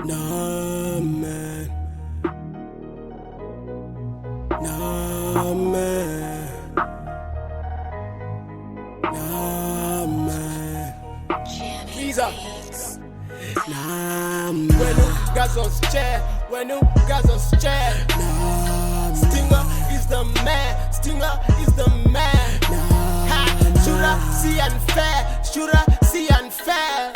Nah, man. Nah, man. Nah, man. Visa. Nah, man. When you guys on chair, when you guys on chair. Nah, Stinga is the man, Stinga is the man. nah, Ha, should I see unfair, should I see unfair?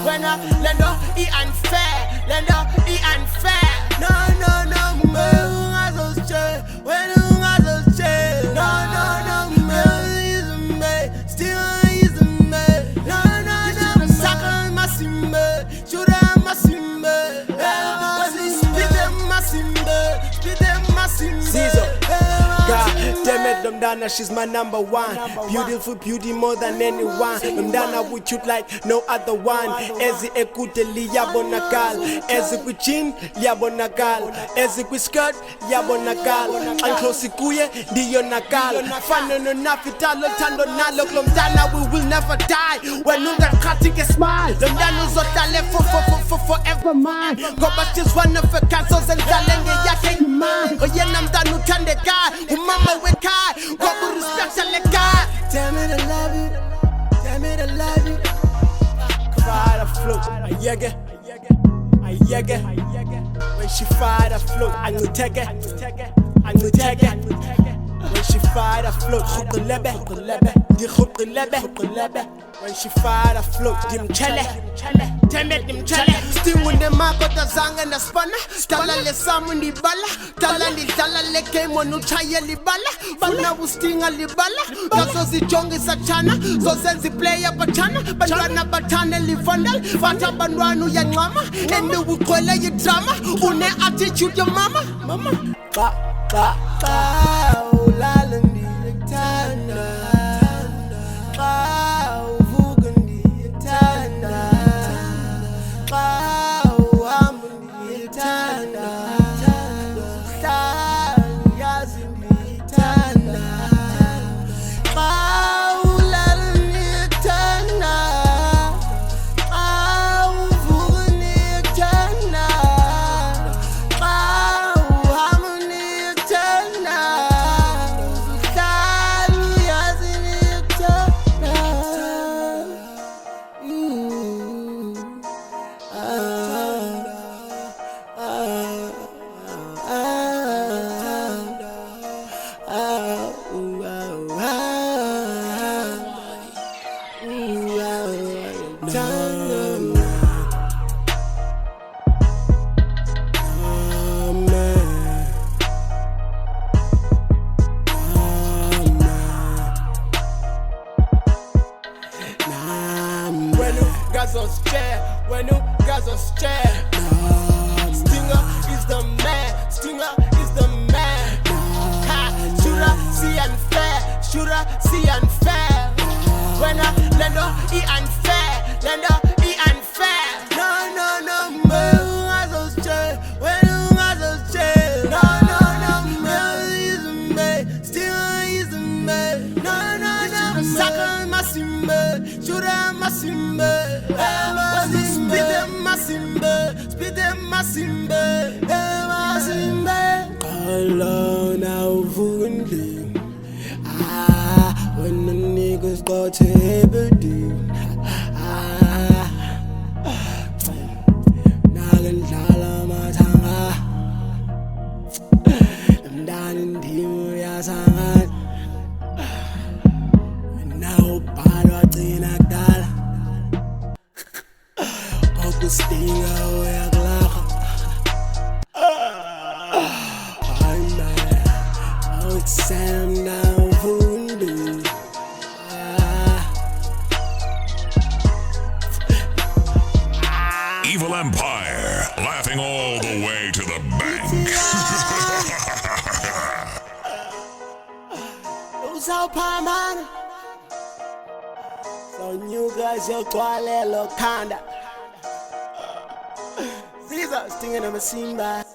When I land up, he unfair, land up, he unfair. No, no, no, man, who has us chair? When you guys on chair? No, no, no, man, he's a man, Stinga is a man. No, no, no, sucker massime, should I massime? Spit them massime, spit them massime. Caesar. God damn it, Mdana, she's my number one. Beautiful beauty more than anyone. Mdana would shoot like no other one. Ezi ekute liyabonakal. Ezi kuchin liyabonakal. Ezi skirt liyabonakal. Anklosi kuye ndiyo nakal. Fano no nafitalo tando nalo. Mdana we will never die. When you got cutting a smile. Mdana zotale for forever mine. Go back just one of the cancels and talenge yake mine. Oh yeah, Mdana utande guy. Mama we kai, what would respect a guy? Tell me to love you, tell me to love you. Fire float, I yege, when she fire the float, I will take it, when she fire the float, hook the lebe, when she fire the float, dim chele, dim chele. Still when the market the zang and the spanner, tala le samu ni bala, tala le game when no chaya li bala, bana will stinga li bala, kaso si jong is a chana, so sensi player batana, batana li vandal, vata bandwanu ya mama, and the wukwela ye drama, une attitude your mama, lalandi tana. When you guys on chair, Stinga is the man, Stinga is the man. Ha, should I see unfair, should I see unfair? When I land up, he unfair, land up, he unfair. No, no, no, man, who has us chair? When you guys on chair, no, man, he's a man, Stinga is a man. No, no, sucker massime, should I massime? Spit them masimbe, Alone now wounding. When the niggas go to Hebrew. Nagan Lala Matanga. I'm down in Timu Yasangan. And now Palo Dala. Stinga we glach. I'm out Sam now wounded. Evil Empire, laughing all the way to the bank. Who's out, man? So you guys, your toilet look kinda. Caesar, Stinga No1.